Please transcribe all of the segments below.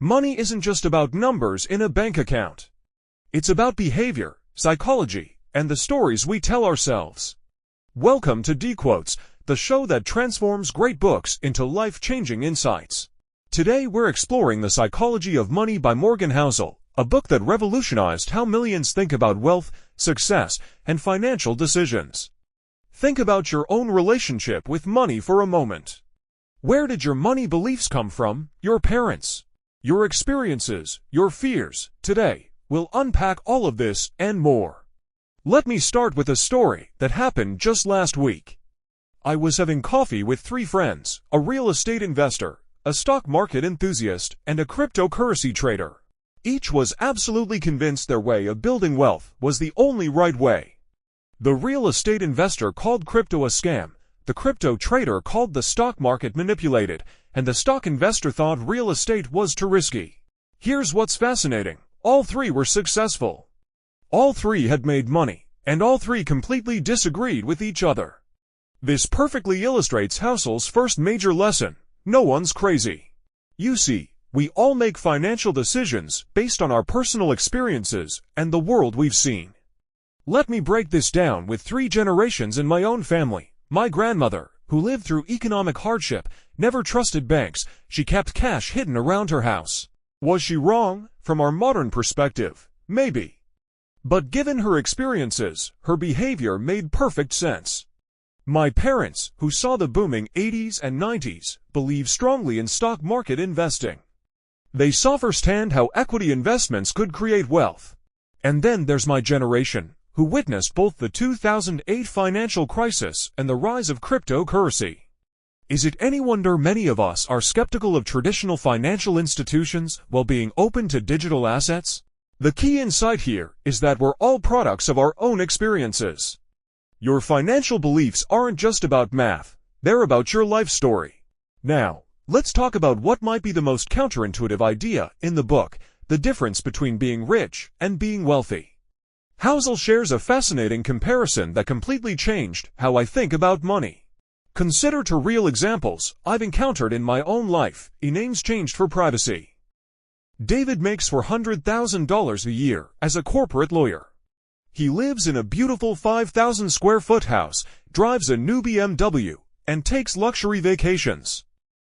Money isn't just about numbers in a bank account. It's about behavior, psychology, and the stories we tell ourselves. Welcome to DQuotes, the show that transforms great books into life-changing insights. Today we're exploring The Psychology of Money by Morgan Housel, a book that revolutionized how millions think about wealth, success, and financial decisions. Think about your own relationship with money for a moment. Where did your money beliefs come from? Your parents? Your experiences? Your fears? Today, we'll unpack all of this and more. Let me start with a story that happened just last week. I was having coffee with three friends, a real estate investor, a stock market enthusiast, and a cryptocurrency trader. Each was absolutely convinced their way of building wealth was the only right way. The real estate investor called crypto a scam, the crypto trader called the stock market manipulated, and the stock investor thought real estate was too risky. Here's what's fascinating. All three were successful. All three had made money, and all three completely disagreed with each other. This perfectly illustrates Housel's first major lesson: no one's crazy. You see, we all make financial decisions based on our personal experiences and the world we've seen. Let me break this down with three generations in my own family. My grandmother, who lived through economic hardship, never trusted banks. She kept cash hidden around her house. Was she wrong? From our modern perspective, maybe. But given her experiences, her behavior made perfect sense. My parents, who saw the booming 80s and 90s, believed strongly in stock market investing. They saw firsthand how equity investments could create wealth. And then there's my generation, who witnessed both the 2008 financial crisis and the rise of cryptocurrency. Is it any wonder many of us are skeptical of traditional financial institutions while being open to digital assets? The key insight here is that we're all products of our own experiences. Your financial beliefs aren't just about math, they're about your life story. Now, let's talk about what might be the most counterintuitive idea in the book: the difference between being rich and being wealthy. Housel shares a fascinating comparison that completely changed how I think about money. Consider two real examples I've encountered in my own life. Names changed for privacy. David makes $400,000 a year as a corporate lawyer. He lives in a beautiful 5,000 square foot house, drives a new BMW, and takes luxury vacations.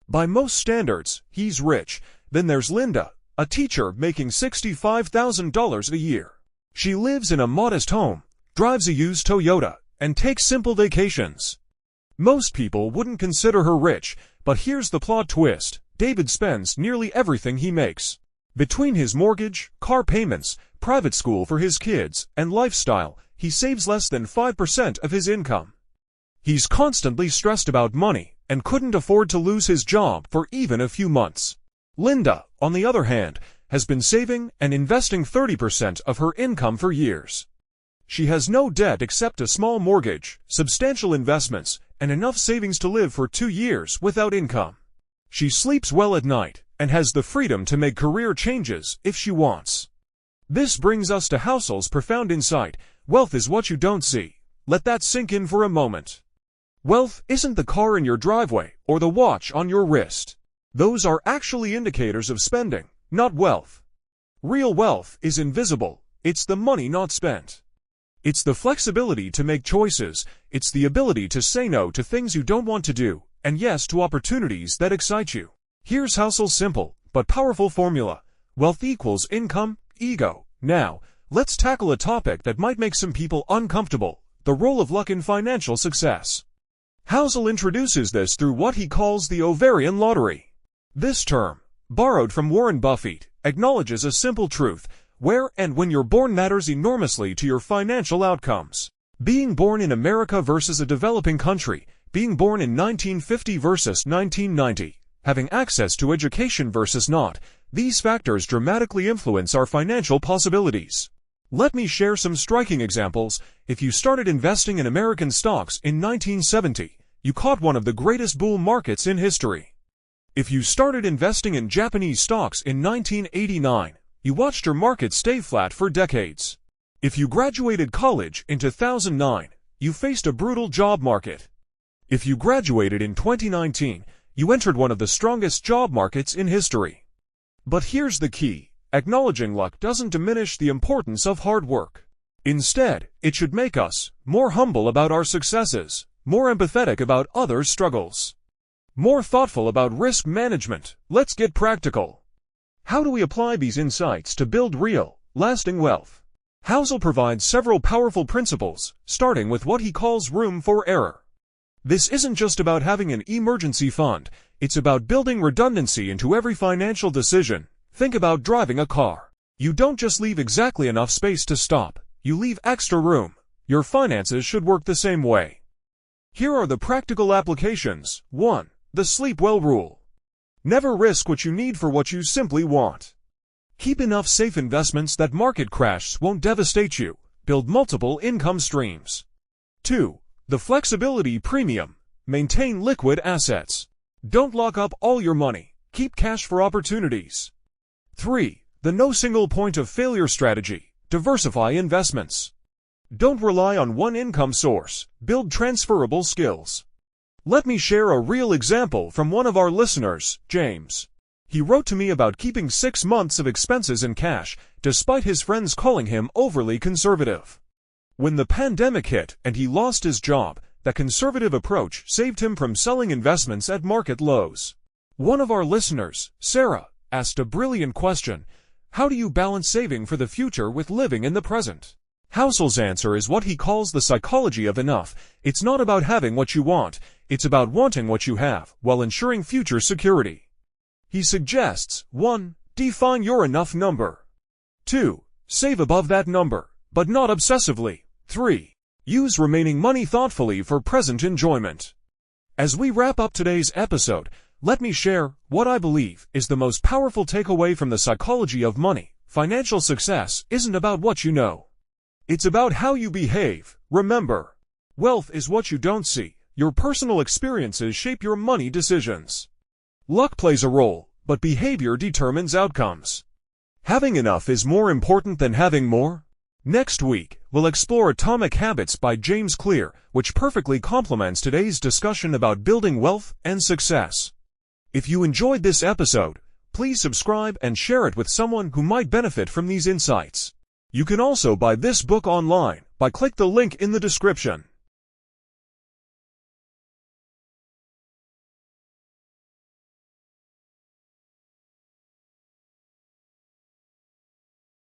By most standards, he's rich. Then there's Linda, a teacher making $65,000 a year. She lives in a modest home, drives a used Toyota, and takes simple vacations. Most people wouldn't consider her rich, but here's the plot twist: David spends nearly everything he makes. Between his mortgage, car payments, private school for his kids, and lifestyle, he saves less than 5% of his income. He's constantly stressed about money and couldn't afford to lose his job for even a few months. Linda, on the other hand, has been saving and investing 30% of her income for years. She has no debt except a small mortgage, substantial investments, and enough savings to live for 2 years without income. She sleeps well at night and has the freedom to make career changes if she wants. This brings us to Housel's profound insight: wealth is what you don't see. Let that sink in for a moment. Wealth isn't the car in your driveway or the watch on your wrist. Those are actually indicators of spending, not wealth. Real wealth is invisible. It's the money not spent. It's the flexibility to make choices. It's the ability to say no to things you don't want to do, and yes to opportunities that excite you. Here's Housel's simple but powerful formula: wealth equals income, ego. Now, let's tackle a topic that might make some people uncomfortable: the role of luck in financial success. Housel introduces this through what he calls the ovarian lottery. This term, borrowed from Warren Buffett, acknowledges a simple truth: where and when you're born matters enormously to your financial outcomes. Being born in America versus a developing country, being born in 1950 versus 1990, having access to education versus not, these factors dramatically influence our financial possibilities. Let me share some striking examples. If you started investing in American stocks in 1970, you caught one of the greatest bull markets in history. If you started investing in Japanese stocks in 1989, you watched your market stay flat for decades. If you graduated college in 2009, you faced a brutal job market. If you graduated in 2019, you entered one of the strongest job markets in history. But here's the key. Acknowledging luck doesn't diminish the importance of hard work. Instead, it should make us more humble about our successes, more empathetic about others' struggles, more thoughtful about risk management. Let's get practical. How do we apply these insights to build real, lasting wealth? Housel provides several powerful principles, starting with what he calls room for error. This isn't just about having an emergency fund, it's about building redundancy into every financial decision. Think about driving a car. You don't just leave exactly enough space to stop, you leave extra room. Your finances should work the same way. Here are the practical applications. 1. The sleep well rule. Never risk what you need for what you simply want. Keep enough safe investments that market crashes won't devastate you. Build multiple income streams. 2. The flexibility premium. Maintain liquid assets. Don't lock up all your money. Keep cash for opportunities. 3. The no single point of failure strategy. Diversify investments. Don't rely on one income source. Build transferable skills. Let me share a real example from one of our listeners, James. He wrote to me about keeping 6 months of expenses in cash, despite his friends calling him overly conservative. When the pandemic hit and he lost his job, that conservative approach saved him from selling investments at market lows. One of our listeners, Sarah, asked a brilliant question. How do you balance saving for the future with living in the present? Housel's answer is what he calls the psychology of enough. It's not about having what you want, it's about wanting what you have, while ensuring future security. He suggests, 1. Define your enough number. 2. Save above that number, but not obsessively. 3. Use remaining money thoughtfully for present enjoyment. As we wrap up today's episode, let me share what I believe is the most powerful takeaway from the psychology of money. Financial success isn't about what you know. It's about how you behave. Remember, wealth is what you don't see. Your personal experiences shape your money decisions. Luck plays a role, but behavior determines outcomes. Having enough is more important than having more. Next week, we'll explore Atomic Habits by James Clear, which perfectly complements today's discussion about building wealth and success. If you enjoyed this episode, please subscribe and share it with someone who might benefit from these insights. You can also buy this book online by clicking the link in the description.